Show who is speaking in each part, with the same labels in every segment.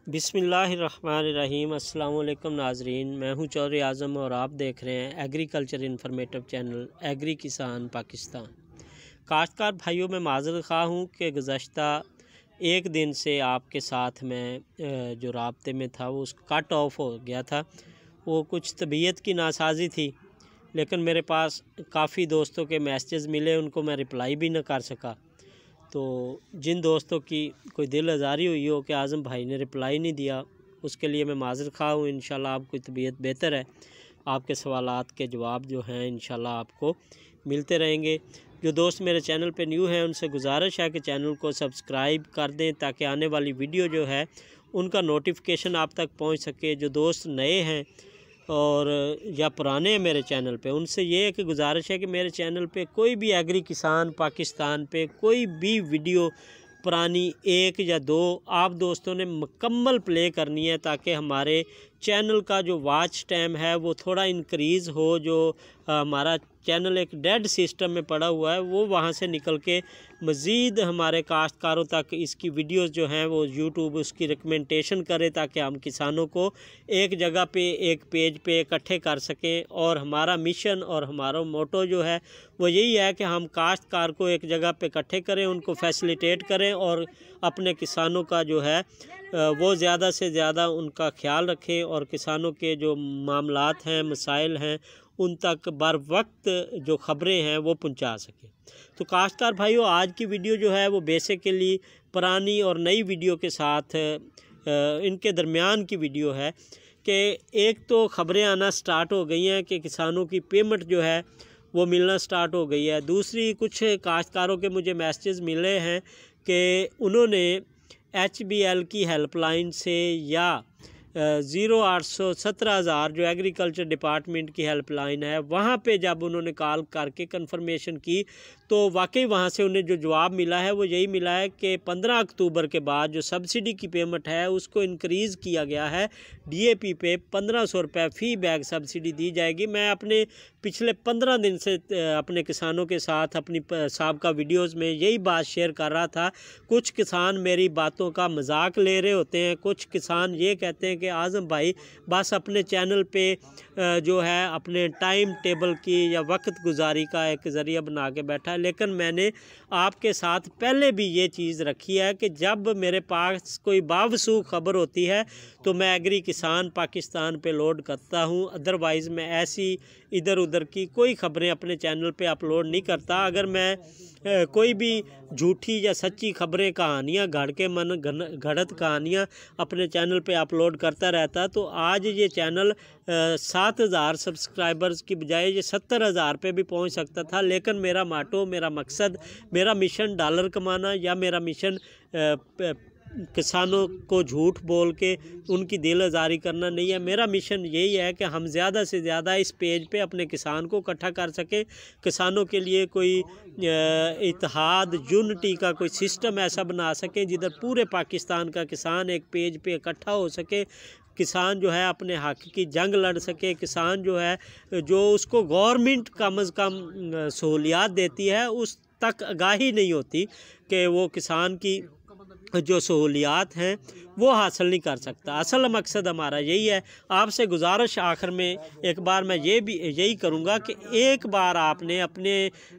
Speaker 1: बिस्मिल्लाहिर्रहमानिर्रहीम। अस्सलाम वालेकुम नाजरीन, मैं हूं चौधरी आज़म और आप देख रहे हैं एग्रीकल्चर इन्फॉर्मेटिव चैनल एग्री किसान पाकिस्तान। काश्तकार भाइयों, मैं माज़रत ख़्वाह हूं कि गुज़श्ता एक दिन से आपके साथ मैं जो राब्ते में था वो कट ऑफ हो गया था। वो कुछ तबीयत की नासाजी थी, लेकिन मेरे पास काफ़ी दोस्तों के मैसेज मिले, उनको मैं रिप्लाई भी न कर सका। तो जिन दोस्तों की कोई दिल आज़ारी हुई हो कि आज़म भाई ने रिप्लाई नहीं दिया, उसके लिए मैं माज़रत ख़्वाह हूँ। इंशाल्लाह आपकी तबीयत बेहतर है, आपके सवालात के जवाब जो हैं इंशाल्लाह आपको मिलते रहेंगे। जो दोस्त मेरे चैनल पे न्यू हैं उनसे गुजारिश है कि चैनल को सब्सक्राइब कर दें ताकि आने वाली वीडियो जो है उनका नोटिफिकेशन आप तक पहुँच सके। जो दोस्त नए हैं और या पुराने हैं मेरे चैनल पे, उनसे ये है कि गुजारिश है कि मेरे चैनल पे कोई भी एग्री किसान पाकिस्तान पे कोई भी वीडियो पुरानी एक या दो आप दोस्तों ने मुकम्मल प्ले करनी है, ताकि हमारे चैनल का जो वॉच टाइम है वो थोड़ा इंक्रीज़ हो। जो हमारा चैनल एक डेड सिस्टम में पड़ा हुआ है वो वहाँ से निकल के मज़ीद हमारे काश्तकारों तक इसकी वीडियोस जो हैं वो यूट्यूब उसकी रिकमेंडेशन करे, ताकि हम किसानों को एक जगह पे एक पेज पे इकट्ठे कर सकें। और हमारा मिशन और हमारा मोटो जो है वो यही है कि हम काश्तकार को एक जगह पे इकट्ठे करें, उनको फैसिलिटेट करें और अपने किसानों का जो है वो ज़्यादा से ज़्यादा उनका ख्याल रखें और किसानों के जो मामलात हैं, मसाइल हैं, उन तक बर वक्त जो ख़बरें हैं वो पहुंचा सकें। तो काश्तकार भाइयों, आज की वीडियो जो है वो बेसिकली पुरानी और नई वीडियो के साथ इनके दरमियान की वीडियो है कि एक तो ख़बरें आना स्टार्ट हो गई हैं कि किसानों की पेमेंट जो है वो मिलना स्टार्ट हो गई है। दूसरी, कुछ काश्तकारों के मुझे मैसेज मिले हैं कि उन्होंने HBL की हेल्पलाइन से या 0817,000 जो एग्रीकल्चर डिपार्टमेंट की हेल्पलाइन है वहाँ पे जब उन्होंने कॉल करके कंफर्मेशन की तो वाकई वहाँ से उन्हें जो जवाब मिला है वो यही मिला है कि 15 अक्टूबर के बाद जो सब्सिडी की पेमेंट है उसको इंक्रीज़ किया गया है। DAP पे 1500 रुपये फ़ी बैग सब्सिडी दी जाएगी। मैं अपने पिछले 15 दिन से अपने किसानों के साथ अपनी साबका वीडियोज़ में यही बात शेयर कर रहा था। कुछ किसान मेरी बातों का मजाक ले रहे होते हैं, कुछ किसान ये कहते हैं कि आज़म भाई बस अपने चैनल पे जो है अपने टाइम टेबल की या वक्त गुजारी का एक ज़रिया बना के बैठा है। लेकिन मैंने आपके साथ पहले भी ये चीज़ रखी है कि जब मेरे पास कोई बावसूख खबर होती है तो मैं एग्री किसान पाकिस्तान पे लोड करता हूँ। अदरवाइज़ मैं ऐसी इधर उधर की कोई ख़बरें अपने चैनल पे अपलोड नहीं करता। अगर मैं कोई भी झूठी या सच्ची ख़बरें, कहानियाँ, गढ़ के मन घड़त कहानियाँ अपने चैनल पे अपलोड करता रहता तो आज ये चैनल 7,000 सब्सक्राइबर्स की बजाय ये 70,000 पे भी पहुंच सकता था। लेकिन मेरा माटो, मेरा मकसद, मेरा मिशन डॉलर कमाना या मेरा मिशन किसानों को झूठ बोल के उनकी दिल आज़ारी करना नहीं है। मेरा मिशन यही है कि हम ज़्यादा से ज़्यादा इस पेज पे अपने किसान को इकट्ठा कर सकें, किसानों के लिए कोई इत्तेहाद, यूनिटी का कोई सिस्टम ऐसा बना सकें जिधर पूरे पाकिस्तान का किसान एक पेज पे इकट्ठा हो सके। किसान जो है अपने हक़ की जंग लड़ सके। किसान जो है जो उसको गवर्नमेंट कम अज़ कम सहूलियात देती है उस तक आगाही नहीं होती कि वो किसान की जो सहूलियात हैं वो हासिल नहीं कर सकता। असल मकसद हमारा यही है। आपसे गुजारिश आखिर में एक बार मैं यही करूँगा कि एक बार आपने अपने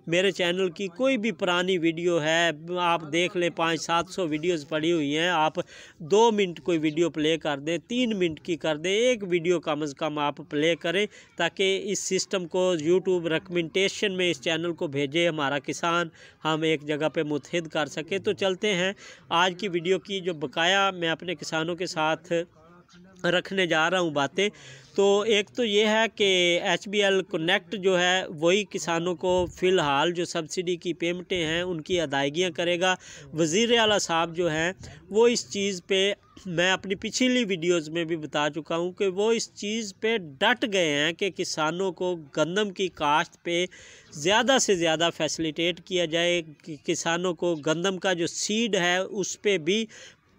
Speaker 1: मेरे चैनल की कोई भी पुरानी वीडियो है आप देख लें, 500-700 वीडियोज़ पड़ी हुई हैं, आप 2 मिनट कोई वीडियो प्ले कर दें, 3 मिनट की कर दें, एक वीडियो कम अज़ कम आप प्ले करें ताकि इस सिस्टम को यूट्यूब रिकमेंडेशन में इस चैनल को भेजे, हमारा किसान हम एक जगह पे मुत्तहिद कर सके। तो चलते हैं आज की वीडियो की जो बकाया मैं अपने किसानों के साथ रखने जा रहा हूँ बातें। तो एक तो ये है कि HBL कनेक्ट जो है वही किसानों को फ़िलहाल जो सब्सिडी की पेमेंटें हैं उनकी अदायगियाँ करेगा। वज़ीर आला साहब जो हैं वो इस चीज़ पे, मैं अपनी पिछली वीडियोज़ में भी बता चुका हूँ कि वो इस चीज़ पे डट गए हैं कि किसानों को गंदम की काश्त पे ज़्यादा से ज़्यादा फैसिलिटेट किया जाए। कि किसानों को गंदम का जो सीड है उस पे भी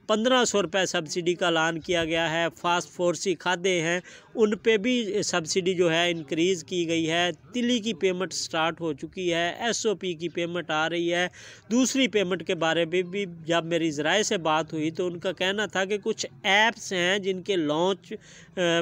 Speaker 1: 1500 रुपये सब्सिडी का ऐलान किया गया है। फास्फोरसी खादें हैं उन पे भी सब्सिडी जो है इंक्रीज़ की गई है। तिली की पेमेंट स्टार्ट हो चुकी है, SOP की पेमेंट आ रही है। दूसरी पेमेंट के बारे में भी जब मेरी ज़राए से बात हुई तो उनका कहना था कि कुछ ऐप्स हैं जिनके लॉन्च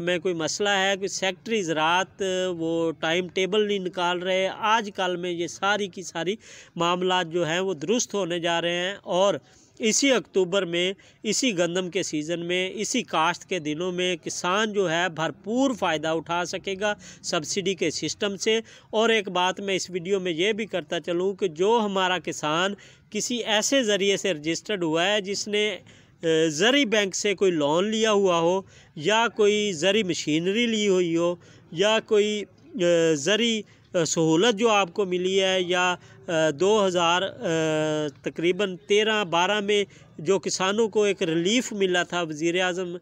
Speaker 1: में कोई मसला है, कोई सेक्रेटरी ज़राअत वो टाइम टेबल नहीं निकाल रहे। आज कल में ये सारी की सारी मामला जो हैं वो दुरुस्त होने जा रहे हैं और इसी अक्टूबर में, इसी गंदम के सीज़न में, इसी काश्त के दिनों में किसान जो है भरपूर फ़ायदा उठा सकेगा सब्सिडी के सिस्टम से। और एक बात मैं इस वीडियो में ये भी करता चलूँ कि जो हमारा किसान किसी ऐसे ज़रिए से रजिस्टर्ड हुआ है जिसने ज़री बैंक से कोई लोन लिया हुआ हो या कोई ज़री मशीनरी ली हुई हो या कोई ज़री सहूलत जो आपको मिली है या 2000 तकरीबन 13-12 में जो किसानों को एक रिलीफ़ मिला था वज़ीर-ए-आज़म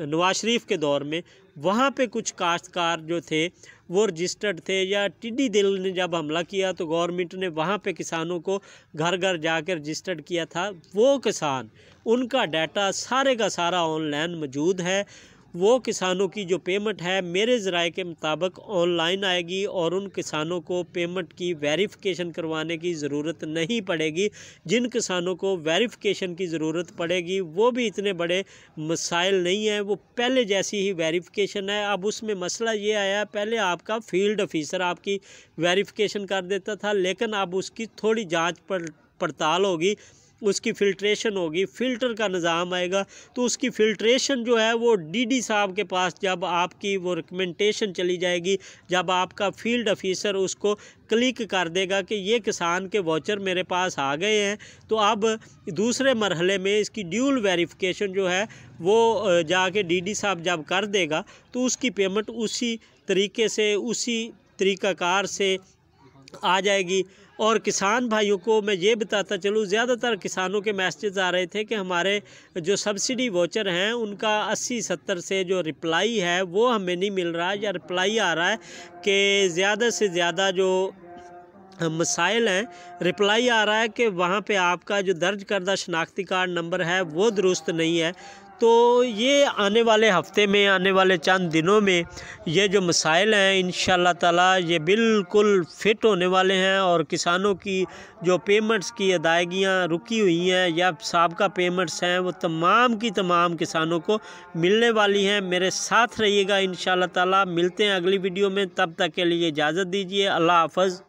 Speaker 1: नवाज शरीफ के दौर में, वहाँ पे कुछ काश्तकार जो थे वो रजिस्टर्ड थे। या टिड्डी दिल ने जब हमला किया तो गवर्नमेंट ने वहाँ पे किसानों को घर घर जाकर रजिस्टर्ड किया था। वो किसान, उनका डाटा सारे का सारा ऑनलाइन मौजूद है। वो किसानों की जो पेमेंट है मेरे ज़राए के मुताबिक ऑनलाइन आएगी और उन किसानों को पेमेंट की वेरिफ़िकेशन करवाने की ज़रूरत नहीं पड़ेगी। जिन किसानों को वेरिफ़िकेशन की ज़रूरत पड़ेगी वो भी इतने बड़े मसाइल नहीं है, वो पहले जैसी ही वेरिफ़िकेशन है। अब उसमें मसला ये आया, पहले आपका फील्ड ऑफिसर आपकी वेरिफ़िकेशन कर देता था, लेकिन अब उसकी थोड़ी जाँच पड़ताल होगी, उसकी फ़िल्ट्रेशन होगी, फ़िल्टर का निज़ाम आएगा। तो उसकी फ़िल्ट्रेशन जो है वो DD साहब के पास जब आपकी वो रिकमेंडेशन चली जाएगी, जब आपका फील्ड ऑफिसर उसको क्लिक कर देगा कि ये किसान के वाउचर मेरे पास आ गए हैं, तो अब दूसरे मरहले में इसकी ड्यूल वेरिफ़िकेशन जो है वो जाके DD साहब जब कर देगा तो उसकी पेमेंट उसी तरीके से, उसी तरीक़ाकार से आ जाएगी। और किसान भाइयों को मैं ये बताता चलूँ, ज़्यादातर किसानों के मैसेज आ रहे थे कि हमारे जो सब्सिडी वाउचर हैं उनका 80-70 से जो रिप्लाई है वो हमें नहीं मिल रहा है, या रिप्लाई आ रहा है कि ज़्यादा से ज़्यादा जो मसाइल हैं, रिप्लाई आ रहा है कि वहाँ पे आपका जो दर्ज करदा शनाख्ती कार्ड नंबर है वो दुरुस्त नहीं है। तो ये आने वाले हफ्ते में, आने वाले चंद दिनों में ये जो मसाइल हैं इंशाअल्लाह ताला ये बिल्कुल फिट होने वाले हैं और किसानों की जो पेमेंट्स की अदायगियाँ रुकी हुई हैं या साबका पेमेंट्स हैं वो तमाम की तमाम किसानों को मिलने वाली हैं। मेरे साथ रहिएगा इंशाअल्लाह ताला। मिलते हैं अगली वीडियो में, तब तक के लिए इजाज़त दीजिए। अल्लाह हाफ़िज़।